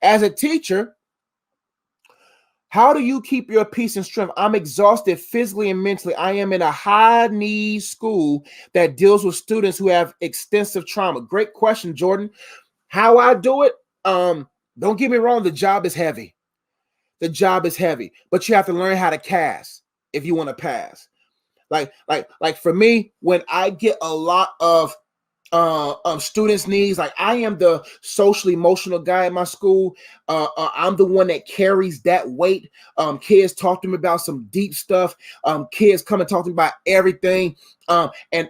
as a teacher, how do you keep your peace and strength? I'm exhausted physically and mentally. I am in a high-need school that deals with students who have extensive trauma. Great question, Jordan. How I do it? Don't get me wrong. The job is heavy. The job is heavy, but you have to learn how to cast if you want to pass. Like for me, when I get a lot of students' needs, like I am the social emotional guy at my school. I'm the one that carries that weight. Kids talk to me about some deep stuff. Kids come and talk to me about everything. And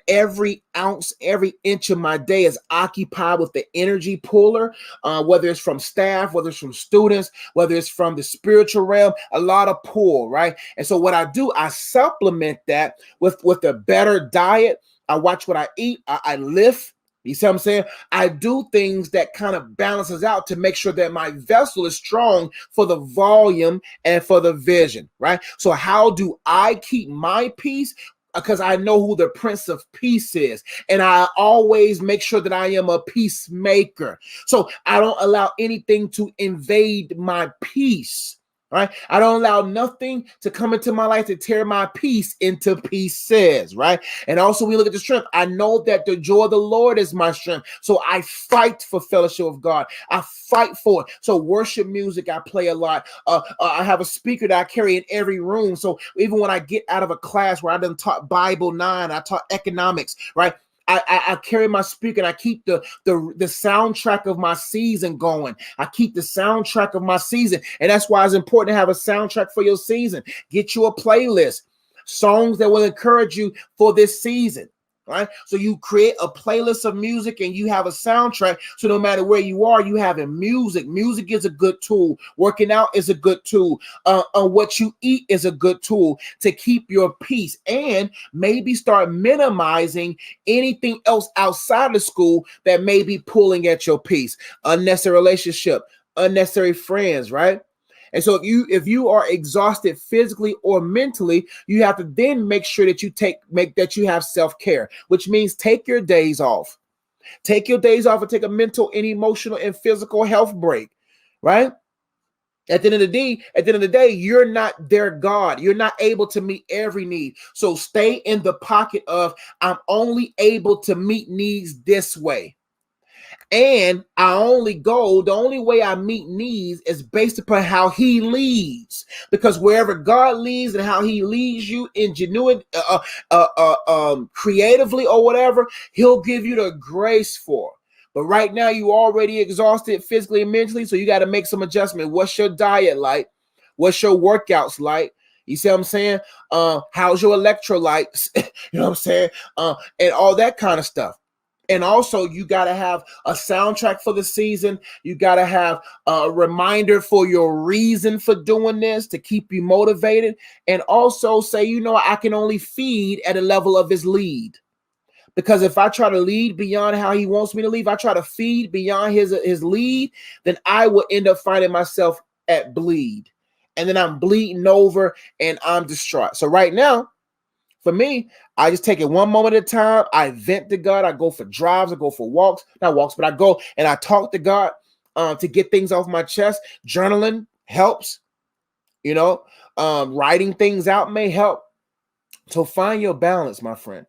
every ounce, every inch of my day is occupied with the energy puller, whether it's from staff, whether it's from students, whether it's from the spiritual realm, a lot of pull, right? And so what I do, I supplement that with a better diet. I watch what I eat. I lift. You see what I'm saying? I do things that kind of balances out to make sure that my vessel is strong for the volume and for the vision, right? So how do I keep my peace? Because I know who the Prince of Peace is. And I always make sure that I am a peacemaker. So I don't allow anything to invade my peace. Right? I don't allow nothing to come into my life to tear my peace into pieces, right? And also we look at the strength. I know that the joy of the Lord is my strength. So I fight for fellowship with God. I fight for it. So worship music, I play a lot. I have a speaker that I carry in every room. So even when I get out of a class where I done taught Bible 9, I taught economics, right? I carry my speaker and I keep the soundtrack of my season going. I keep the soundtrack of my season. And that's why it's important to have a soundtrack for your season. Get you a playlist, songs that will encourage you for this season. Right? So you create a playlist of music and you have a soundtrack. So no matter where you are, you have music. Music is a good tool. Working out is a good tool. What you eat is a good tool to keep your peace, and maybe start minimizing anything else outside of school that may be pulling at your peace. Unnecessary relationship, unnecessary friends, right? And so if you are exhausted physically or mentally, you have to then make sure that you have self-care, which means take your days off. Take your days off and take a mental and emotional and physical health break, right? At the end of the day, you're not their God. You're not able to meet every need. So stay in the pocket of, I'm only able to meet needs this way. And the only way I meet needs is based upon how he leads. Because wherever God leads and how he leads you ingenuity, creatively or whatever, he'll give you the grace for. But right now you already exhausted physically and mentally, so you got to make some adjustment. What's your diet like? What's your workouts like? You see what I'm saying? How's your electrolytes? You know what I'm saying? And all that kind of stuff. And also, you got to have a soundtrack for the season. You got to have a reminder for your reason for doing this to keep you motivated. And also say, I can only feed at a level of his lead. Because if I try to lead beyond how he wants me to lead, if I try to feed beyond his lead, then I will end up finding myself at bleed. And then I'm bleeding over and I'm distraught. So right now, for me, I just take it one moment at a time. I vent to God. I go for drives. I go for walks. Not walks, but I go and I talk to God to get things off my chest. Journaling helps. Writing things out may help. So find your balance, my friend.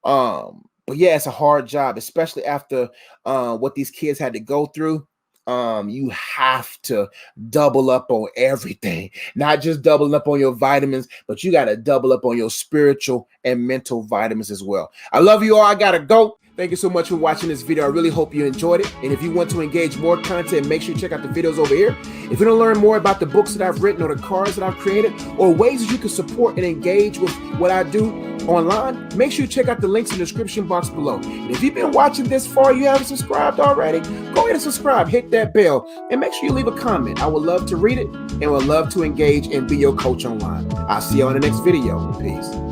But yeah, it's a hard job, especially after what these kids had to go through. You have to double up on everything, not just double up on your vitamins, but you got to double up on your spiritual and mental vitamins as well. I love you all. I got to go. Thank you so much for watching this video. I really hope you enjoyed it. And if you want to engage more content, make sure you check out the videos over here. If you want to learn more about the books that I've written or the cards that I've created or ways that you can support and engage with what I do online, make sure you check out the links in the description box below. And if you've been watching this far, you haven't subscribed already, go ahead and subscribe, hit that bell, and make sure you leave a comment. I would love to read it and would love to engage and be your coach online. I'll see you on the next video. Peace.